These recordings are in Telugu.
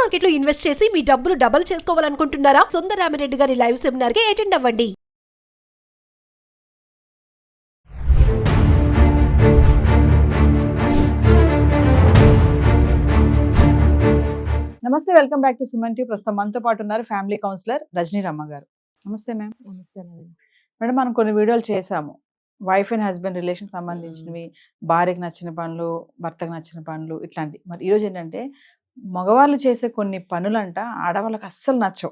మార్కెట్ లో ఇన్వెస్ట్ చేసి మీ డబ్బులు డబుల్ చేసుకోవాలనుకుంటున్నారా? సుందరరామిరెడ్డి గారి లైవ్ సెమినార్ కి అటెండ్ అవ్వండి. నమస్తే, welcome back to Suman TV. ప్రస్తుతం మనతో పాటు ఉన్నారు ఫ్యామిలీ కౌన్సిలర్ రజనీ రమ్మ గారు. నమస్తే మ్యామ్. నమస్తే. మేడం, మనం కొన్ని వీడియోలు చేసాము, వైఫ్ అండ్ హస్బెండ్ రిలేషన్ సంబంధించినవి, భార్యకు నచ్చిన పనులు, భర్తకు నచ్చిన పనులు, ఇట్లాంటి. మరి ఈరోజు ఏంటంటే మగవాళ్ళు చేసే కొన్ని పనులంట ఆడవాళ్ళకి అస్సలు నచ్చవు.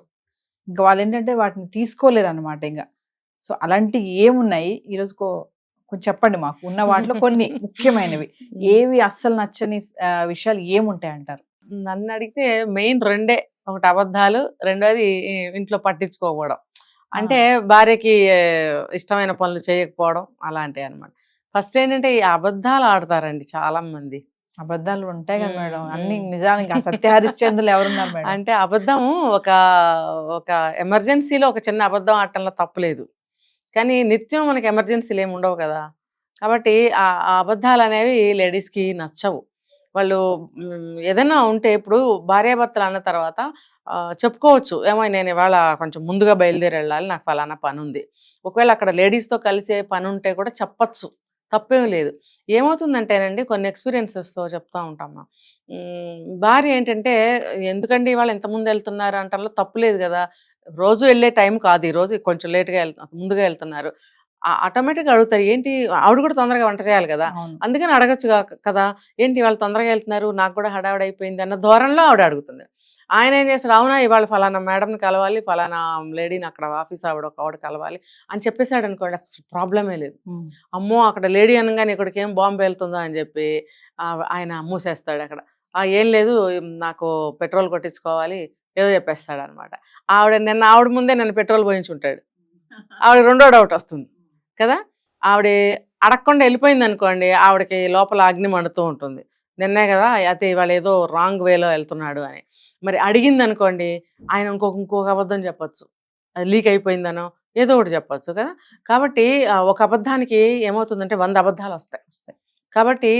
ఇంకా వాళ్ళు ఏంటంటే వాటిని తీసుకోలేరు అనమాట. ఇంకా సో అలాంటి ఏమున్నాయి ఈరోజు కొంచెం చెప్పండి మాకు. ఉన్న వాటిలో కొన్ని ముఖ్యమైనవి ఏవి అస్సలు నచ్చని విషయాలు ఏముంటాయి అంటారు? నన్ను అడిగితే మెయిన్ రెండే. ఒకటి అబద్ధాలు, రెండోది ఇంట్లో పట్టించుకోకపోవడం. అంటే భార్యకి ఇష్టమైన పనులు చేయకపోవడం, అలాంటివి అనమాట. ఫస్ట్ ఏంటంటే ఈ అబద్ధాలు ఆడతారండి చాలా మంది. అబద్ధాలు ఉంటాయి కదా మేడం, అన్ని నిజానికి. సత్య హరిశ్చంద్రులు ఎవరున్నారు మేడం? అంటే అబద్ధం ఒక ఒక ఎమర్జెన్సీలో ఒక చిన్న అబద్ధం ఆడటంలో తప్పులేదు, కానీ నిత్యం మనకి ఎమర్జెన్సీలు ఏమి ఉండవు కదా. కాబట్టి ఆ అబద్ధాలు అనేవి లేడీస్కి నచ్చవు. వాళ్ళు ఏదైనా ఉంటే ఇప్పుడు భార్యాభర్తలు అన్న తర్వాత చెప్పుకోవచ్చు, ఏమో నేను ఇవాళ కొంచెం ముందుగా బయలుదేరి వెళ్ళాలి, నాకు ఫలానా పని ఉంది. ఒకవేళ అక్కడ లేడీస్తో కలిసే పని ఉంటే కూడా చెప్పచ్చు, తప్పేం లేదు. ఏమవుతుందంటేనండి, కొన్ని ఎక్స్పీరియన్సెస్తో చెప్తా ఉంటామా, భార్య ఏంటంటే ఎందుకండి ఇవాళ ఎంతమంది వెళ్తున్నారు అంటాలో తప్పులేదు కదా. రోజు వెళ్ళే టైం కాదు, ఈరోజు కొంచెం లేట్గా ముందుగా వెళ్తున్నారు. ఆటోమేటిక్గా అడుగుతారు, ఏంటి ఆవిడ కూడా తొందరగా వంట చేయాలి కదా, అందుకని అడగచ్చు కదా, ఏంటి వాళ్ళు తొందరగా వెళ్తున్నారు, నాకు కూడా హడావిడి అయిపోయింది అన్న ధోరణిలో ఆవిడ అడుగుతుంది. ఆయన ఏం చేస్తారు, అవునా ఇవాళ ఫలానా మేడంని కలవాలి, ఫలానా లేడీని అక్కడ ఆఫీస్ ఆవిడ కలవాలి అని చెప్పేశాడు అనుకోండి, అసలు ప్రాబ్లమే లేదు. అమ్మో అక్కడ లేడీ అనగానే ఇక్కడికి ఏం బాంబు వెళ్తుందా అని చెప్పి ఆయన మూసేస్తాడు అక్కడ. ఏం లేదు, నాకు పెట్రోల్ కొట్టించుకోవాలి, ఏదో చెప్పేస్తాడు అనమాట. ఆవిడ ముందే నన్ను పెట్రోల్ పోయించుంటాడు. ఆవిడ రెండో డౌట్ వస్తుంది కదా. ఆవిడ అడగకుండా వెళ్ళిపోయింది అనుకోండి, ఆవిడకి లోపల అగ్ని మండుతూ ఉంటుంది. నిన్నే కదా అయితే ఇవాళ ఏదో రాంగ్ వేలో వెళ్తున్నాడు అని. మరి అడిగింది అనుకోండి, ఆయన ఇంకొక అబద్ధం చెప్పచ్చు, అది లీక్ అయిపోయిందనో ఏదో ఒకటి చెప్పచ్చు కదా. కాబట్టి ఒక అబద్ధానికి ఏమవుతుందంటే 100 అబద్ధాలు వస్తాయి. కాబట్టి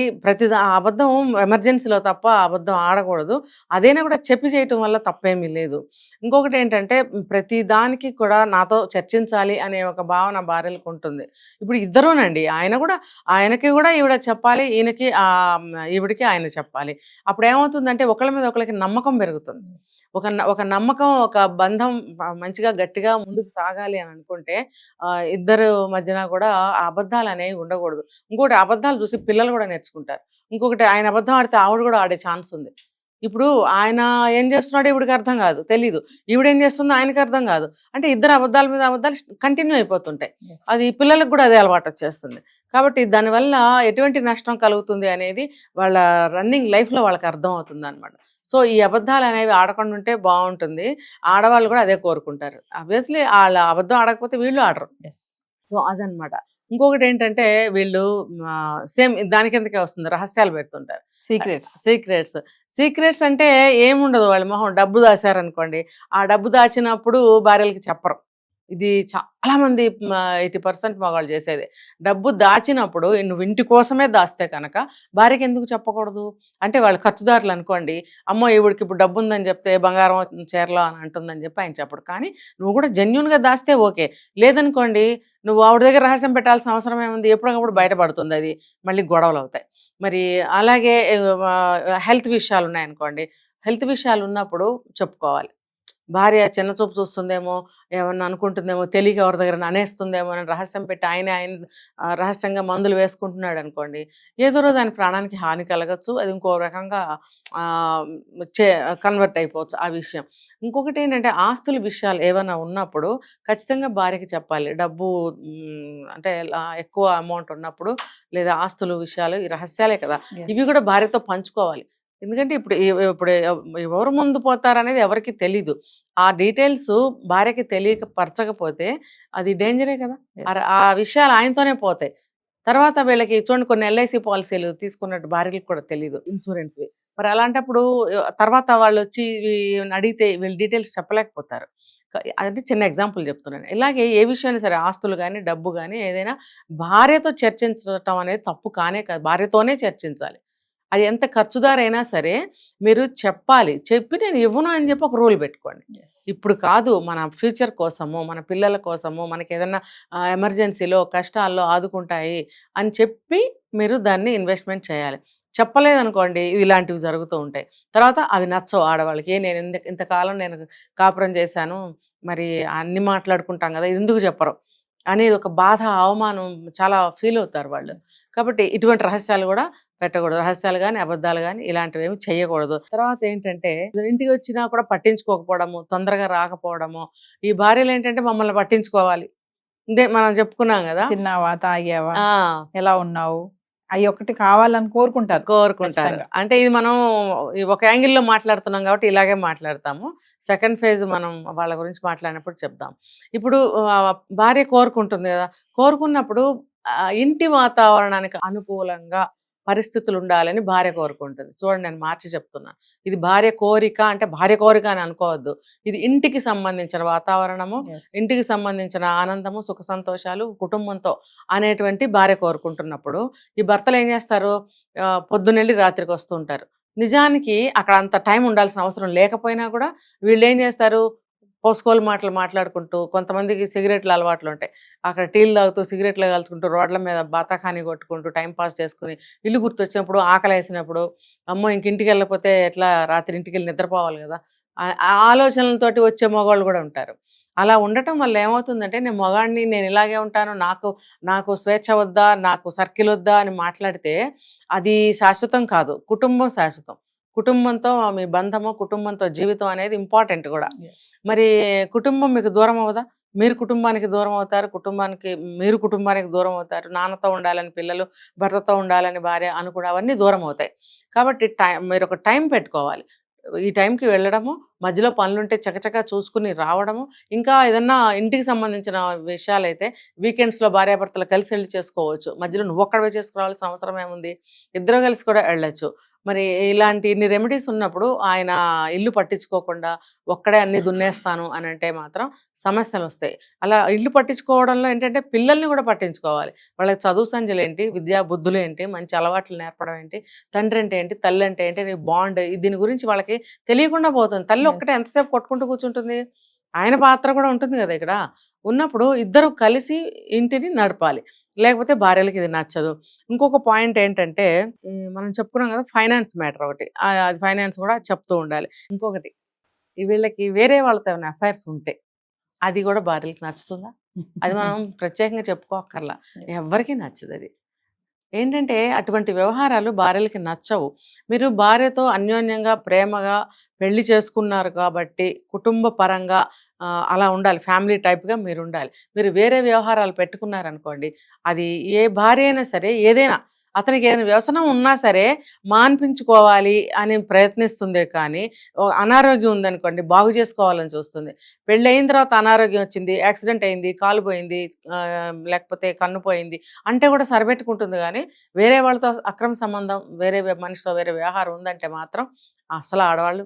ఆ అబద్ధం ఎమర్జెన్సీలో తప్ప అబద్ధం ఆడకూడదు. అదైనా కూడా చెప్పి చేయటం వల్ల తప్పేమీ లేదు. ఇంకొకటి ఏంటంటే ప్రతి దానికి కూడా నాతో చర్చించాలి అనే ఒక భావన భార్యలకు ఉంటుంది. ఇప్పుడు ఇద్దరూనండి, ఆయనకి కూడా ఈవిడ చెప్పాలి, ఈవిడికి ఆయన చెప్పాలి. అప్పుడు ఏమవుతుందంటే ఒకళ్ళ మీద ఒకళ్ళకి నమ్మకం పెరుగుతుంది. ఒక నమ్మకం, ఒక బంధం మంచిగా గట్టిగా ముందుకు సాగాలి అని అనుకుంటే ఇద్దరు మధ్యన కూడా ఆ అబద్ధాలు అనేవి ఉండకూడదు. ఇంకోటి, అబద్ధాలు చూసి పిల్లలు కూడా నేర్చుకుంటారు. ఇంకొకటి, ఆయన అబద్ధం ఆడితే ఆవిడ కూడా ఆడే ఛాన్స్ ఉంది. ఇప్పుడు ఆయన ఏం చేస్తున్నాడో ఈవిడికి అర్థం కాదు, తెలీదు, ఈవిడేం చేస్తుందో ఆయనకి అర్థం కాదు. అంటే ఇద్దరు అబద్ధాల మీద అబద్ధాలు కంటిన్యూ అయిపోతుంటాయి. అది పిల్లలకు కూడా అదే అలవాటు వచ్చేస్తుంది. కాబట్టి దానివల్ల ఎటువంటి నష్టం కలుగుతుంది అనేది వాళ్ళ రన్నింగ్ లైఫ్లో వాళ్ళకి అర్థం అవుతుంది అనమాట. సో ఈ అబద్ధాలు అనేవి ఆడకుండా ఉంటే బాగుంటుంది. ఆడవాళ్ళు కూడా అదే కోరుకుంటారు. ఆబ్వియస్లీ వాళ్ళ అబద్ధం ఆడకపోతే వీళ్ళు ఆడరు. సో అదనమాట. ఇంకొకటి ఏంటంటే వీళ్ళు సేమ్ దాని కిందకే వస్తుంది, రహస్యాలు పెడుతుంటారు. సీక్రెట్స్ అంటే ఏముండదు, వాళ్ళ మొహం డబ్బు దాచారనుకోండి, ఆ డబ్బు దాచినప్పుడు భార్యలకి చెప్పరు. ఇది చాలా మంది 80% మగవాళ్ళు చేసేది. డబ్బు దాచినప్పుడు నువ్వు ఇంటి కోసమే దాస్తే కనుక భార్యకి ఎందుకు చెప్పకూడదు? అంటే వాళ్ళు ఖర్చుదారులు అనుకోండి, అమ్మో ఈవిడికి ఇప్పుడు డబ్బు ఉందని చెప్తే బంగారం చీరలో అని అంటుందని చెప్పి ఆయన చెప్పడు. కానీ నువ్వు కూడా జెన్యూన్గా దాస్తే ఓకే, లేదనుకోండి నువ్వు ఆవిడ దగ్గర రహస్యం పెట్టాల్సిన అవసరం ఏముంది, ఎప్పటికప్పుడు బయటపడుతుంది, అది మళ్ళీ గొడవలు అవుతాయి. మరి అలాగే హెల్త్ విషయాలు ఉన్నాయనుకోండి, హెల్త్ విషయాలు ఉన్నప్పుడు చెప్పుకోవాలి. భార్య చిన్న చూపు చూస్తుందేమో, ఏమన్నా అనుకుంటుందేమో, తెలియక ఎవరి దగ్గర అనేస్తుందేమో అని రహస్యం పెట్టి ఆయన రహస్యంగా మందులు వేసుకుంటున్నాడు అనుకోండి, ఏదో రోజు ఆయన ప్రాణానికి హాని కలగచ్చు, అది ఇంకో రకంగా కన్వర్ట్ అయిపోవచ్చు ఆ విషయం. ఇంకొకటి ఏంటంటే ఆస్తుల విషయాలు ఏమైనా ఉన్నప్పుడు ఖచ్చితంగా భార్యకి చెప్పాలి. డబ్బు అంటే ఎక్కువ అమౌంట్ ఉన్నప్పుడు లేదా ఆస్తుల విషయాలు ఈ రహస్యాలే కదా, ఇవి కూడా భార్యతో పంచుకోవాలి. ఎందుకంటే ఇప్పుడు ఎవరు ముందు పోతారనేది ఎవరికి తెలీదు. ఆ డీటెయిల్స్ భార్యకి పరచకపోతే అది డేంజరే కదా. ఆ విషయాలు ఆయనతోనే పోతాయి. తర్వాత వీళ్ళకి చూడండి, కొన్ని LIC పాలసీలు తీసుకున్నట్టు భార్యలకు కూడా తెలీదు, ఇన్సూరెన్స్వి. మరి అలాంటప్పుడు తర్వాత వాళ్ళు వచ్చి అడిగితే వీళ్ళు డీటెయిల్స్ చెప్పలేకపోతారు. అంటే చిన్న ఎగ్జాంపుల్ చెప్తున్నాను. ఇలాగే ఏ విషయాన్ని సరే, ఆస్తులు కానీ డబ్బు కానీ ఏదైనా భార్యతో చర్చించడం అనేది తప్పు కానే కాదు, భార్యతోనే చర్చించాలి. అది ఎంత ఖర్చుదారైనా సరే మీరు చెప్పాలి. చెప్పి నేను ఇవ్వను అని చెప్పి ఒక రూల్ పెట్టుకోండి. ఇప్పుడు కాదు, మన ఫ్యూచర్ కోసము, మన పిల్లల కోసము, మనకి ఏదైనా ఎమర్జెన్సీలో కష్టాల్లో ఆదుకుంటాయి అని చెప్పి మీరు దాన్ని ఇన్వెస్ట్మెంట్ చేయాలి. చెప్పలేదనుకోండి ఇలాంటివి జరుగుతూ ఉంటాయి. తర్వాత అవి నచ్చవు ఆడవాళ్ళకి. నేను ఇంతకాలం నేను కాపురం చేశాను, మరి అన్ని మాట్లాడుకుంటాం కదా, ఇది ఎందుకు చెప్పరు అనేది ఒక బాధ, అవమానం చాలా ఫీల్ అవుతారు వాళ్ళు. కాబట్టి ఇటువంటి రహస్యాలు కూడా పెట్టకూడదు. రహస్యాలు కానీ అబద్ధాలు కానీ ఇలాంటివి ఏమి చేయకూడదు. తర్వాత ఏంటంటే ఇంటికి వచ్చినా కూడా పట్టించుకోకపోవడము, తొందరగా రాకపోవడము. ఈ భార్యలు ఏంటంటే మమ్మల్ని పట్టించుకోవాలి. ఇదే మనం చెప్పుకున్నాం కదా, తిన్నావా, తాగావా, ఎలా ఉన్నావు, అవి ఒకటి కావాలని కోరుకుంటారు. కోరుకుంటారు. అంటే ఇది మనం ఒక యాంగిల్లో మాట్లాడుతున్నాం కాబట్టి ఇలాగే మాట్లాడతాము. సెకండ్ ఫేజ్ మనం వాళ్ళ గురించి మాట్లాడినప్పుడు చెప్దాం. ఇప్పుడు భార్య కోరుకుంటుంది కదా, కోరుకున్నప్పుడు ఇంటి వాతావరణానికి అనుకూలంగా పరిస్థితులు ఉండాలని భార్య కోరుకుంటుంది. చూడండి, నేను మార్చి చెప్తున్నాను. ఇది భార్య కోరిక అంటే భార్య కోరిక అని అనుకోవద్దు. ఇది ఇంటికి సంబంధించిన వాతావరణము, ఇంటికి సంబంధించిన ఆనందము, సుఖ సంతోషాలు, కుటుంబంతో అనేటువంటి భార్య కోరుకుంటున్నప్పుడు ఈ భర్తలు ఏం చేస్తారు, పొద్దునెళ్ళి రాత్రికి వస్తూ ఉంటారు. నిజానికి అక్కడ అంత టైం ఉండాల్సిన అవసరం లేకపోయినా కూడా వీళ్ళు ఏం చేస్తారు, పోసుకోలు మాటలు మాట్లాడుకుంటూ, కొంతమందికి సిగరెట్లు అలవాట్లు ఉంటాయి, అక్కడ టీలు తాగుతూ సిగరెట్లు కాల్చుకుంటూ రోడ్ల మీద బాతాఖాని కొట్టుకుంటూ టైం పాస్ చేసుకుని, ఇల్లు గుర్తొచ్చినప్పుడు ఆకలి వేసినప్పుడు అమ్మో ఇంకింటికి వెళ్ళకపోతే ఎట్లా, రాత్రి ఇంటికి వెళ్ళి నిద్రపోవాలి కదా, ఆ ఆలోచనలతోటి వచ్చే మగవాళ్ళు కూడా ఉంటారు. అలా ఉండటం వల్ల ఏమవుతుందంటే, నేను మగాడిని, నేను ఇలాగే ఉంటాను, నాకు స్వేచ్ఛ వద్దా, నాకు సర్కిల్ వద్దా అని మాట్లాడితే అది శాశ్వతం కాదు. కుటుంబం శాశ్వతం. కుటుంబంతో మీ బంధము, కుటుంబంతో జీవితం అనేది ఇంపార్టెంట్ కూడా. మరి కుటుంబం మీకు దూరం అవ్వదా? మీరు కుటుంబానికి దూరం అవుతారు, మీరు కుటుంబానికి దూరం అవుతారు. నాన్నతో ఉండాలని పిల్లలు, భర్తతో ఉండాలని భార్య అనుకుని అవన్నీ దూరం అవుతాయి. కాబట్టి మీరు ఒక టైం పెట్టుకోవాలి. ఈ టైంకి వెళ్ళడము, మధ్యలో పనులుంటే చకచకా చూసుకుని రావడము. ఇంకా ఏదన్నా ఇంటికి సంబంధించిన విషయాలైతే వీకెండ్స్లో భార్యాభర్తలు కలిసి వెళ్ళి చేసుకోవచ్చు. మధ్యలో నువ్వు ఒక్కడవే చేసుకురావాల్సిన అవసరం ఏముంది, ఇద్దరు కలిసి కూడా వెళ్ళచ్చు. మరి ఇలాంటి ఇన్ని రెమెడీస్ ఉన్నప్పుడు ఆయన ఇల్లు పట్టించుకోకుండా ఒక్కడే అన్ని దున్నేస్తాను అని అంటే మాత్రం సమస్యలు వస్తాయి. అలా ఇల్లు పట్టించుకోవడంలో ఏంటంటే పిల్లల్ని కూడా పట్టించుకోవాలి. వాళ్ళకి చదువు సంధ్యలు ఏంటి, విద్యా బుద్ధులు ఏంటి, మంచి అలవాట్లు నేర్పడం ఏంటి, తండ్రి అంటే ఏంటి, తల్లి అంటే ఏంటి, బాండ్, దీని గురించి వాళ్ళకి తెలియకుండా పోతుంది. తల్లి ఒక్కటే ఎంతసేపు కొట్టుకుంటూ కూర్చుంటుంది, ఆయన పాత్ర కూడా ఉంటుంది కదా ఇక్కడ. ఉన్నప్పుడు ఇద్దరు కలిసి ఇంటిని నడపాలి. లేకపోతే భార్యలకి ఇది నచ్చదు. ఇంకొక పాయింట్ ఏంటంటే, మనం చెప్పుకున్నాం కదా ఫైనాన్స్ మ్యాటర్ ఒకటి, అది ఫైనాన్స్ కూడా చెప్తూ ఉండాలి. ఇంకొకటి, వీళ్ళకి వేరే వాళ్ళతో ఏమైనా అఫైర్స్ ఉంటే అది కూడా భార్యలకి నచ్చుతుందా? అది మనం ప్రత్యేకంగా చెప్పుకోక్కర్లా, ఎవరికి నచ్చదు. అది ఏంటంటే అటువంటి వ్యవహారాలు భార్యలకి నచ్చవు. మీరు భార్యతో అన్యోన్యంగా ప్రేమగా పెళ్లి చేసుకున్నారు కాబట్టి కుటుంబ పరంగా అలా ఉండాలి, ఫ్యామిలీ టైప్గా మీరు ఉండాలి. మీరు వేరే వ్యవహారాలు పెట్టుకున్నారనుకోండి, అది ఏ భార్య అయినా సరే, ఏదైనా అతనికి ఏదైనా వ్యసనం ఉన్నా సరే మాన్పించుకోవాలి అని ప్రయత్నిస్తుందే కానీ, అనారోగ్యం ఉందనుకోండి బాగు చేసుకోవాలని చూస్తుంది. పెళ్ళి అయిన తర్వాత అనారోగ్యం వచ్చింది, యాక్సిడెంట్ అయింది, కాలు పోయింది, లేకపోతే కన్ను పోయింది అంటే కూడా సరిపెట్టుకుంటుంది. కానీ వేరే వాళ్ళతో అక్రమ సంబంధం, వేరే మనిషితో వేరే వ్యవహారం ఉందంటే మాత్రం అసలు ఆడవాళ్ళు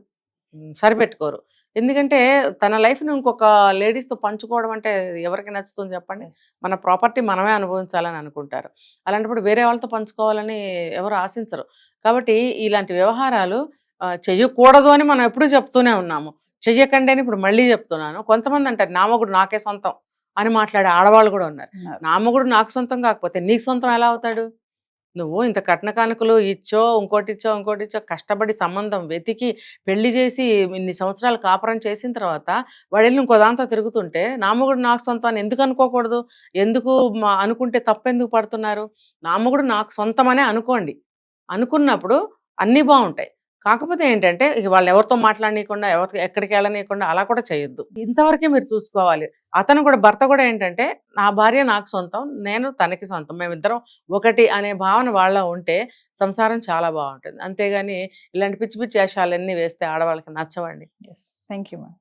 సరిపెట్టుకోరు. ఎందుకంటే తన లైఫ్ని ఇంకొక లేడీస్తో పంచుకోవడం అంటే ఎవరికి నచ్చుతుంది చెప్పండి? మన ప్రాపర్టీ మనమే అనుభవించాలని అనుకుంటారు. అలాంటప్పుడు వేరే వాళ్ళతో పంచుకోవాలని ఎవరు ఆశించరు. కాబట్టి ఇలాంటి వ్యవహారాలు చెయ్యకూడదు అని మనం ఎప్పుడూ చెప్తూనే ఉన్నాము. చెయ్యకండి అని ఇప్పుడు మళ్ళీ చెప్తున్నాను. కొంతమంది అంటారు నా మొగుడు నాకే సొంతం అని మాట్లాడే ఆడవాళ్ళు కూడా ఉన్నారు. నా మొగుడు నాకు సొంతం కాకపోతే నీకు సొంతం ఎలా అవుతాడు? నువ్వు ఇంత కట్న కానుకలు ఇచ్చో, ఇంకోటి ఇచ్చో కష్టపడి సంబంధం వెతికి పెళ్లి చేసి ఇన్ని సంవత్సరాలు కాపురం చేసిన తర్వాత వాడెళ్ళి ఇంకో దాంతో తిరుగుతుంటే నా మొగుడు నాకు సొంతం ఎందుకు అనుకోకూడదు? ఎందుకు అనుకుంటే తప్పెందుకు పడుతున్నారు? నా మొగుడు నాకు సొంతమనే అనుకోండి. అనుకున్నప్పుడు అన్నీ బాగుంటాయి. కాకపోతే ఏంటంటే వాళ్ళు ఎవరితో మాట్లాడనీయకుండా, ఎవరికి ఎక్కడికి వెళ్ళనీయకుండా అలా కూడా చేయొద్దు. ఇంతవరకే మీరు చూసుకోవాలి. అతను కూడా, భర్త కూడా ఏంటంటే నా భార్య నాకు సొంతం, నేను తనకి సొంతం, మేమిద్దరం ఒకటి అనే భావన వాళ్ళ ఉంటే సంసారం చాలా బాగుంటుంది. అంతేగాని ఇలాంటి పిచ్చి పిచ్చి వేషాలన్నీ వేస్తే ఆడవాళ్ళకి నచ్చవండి. Thank you ma'am.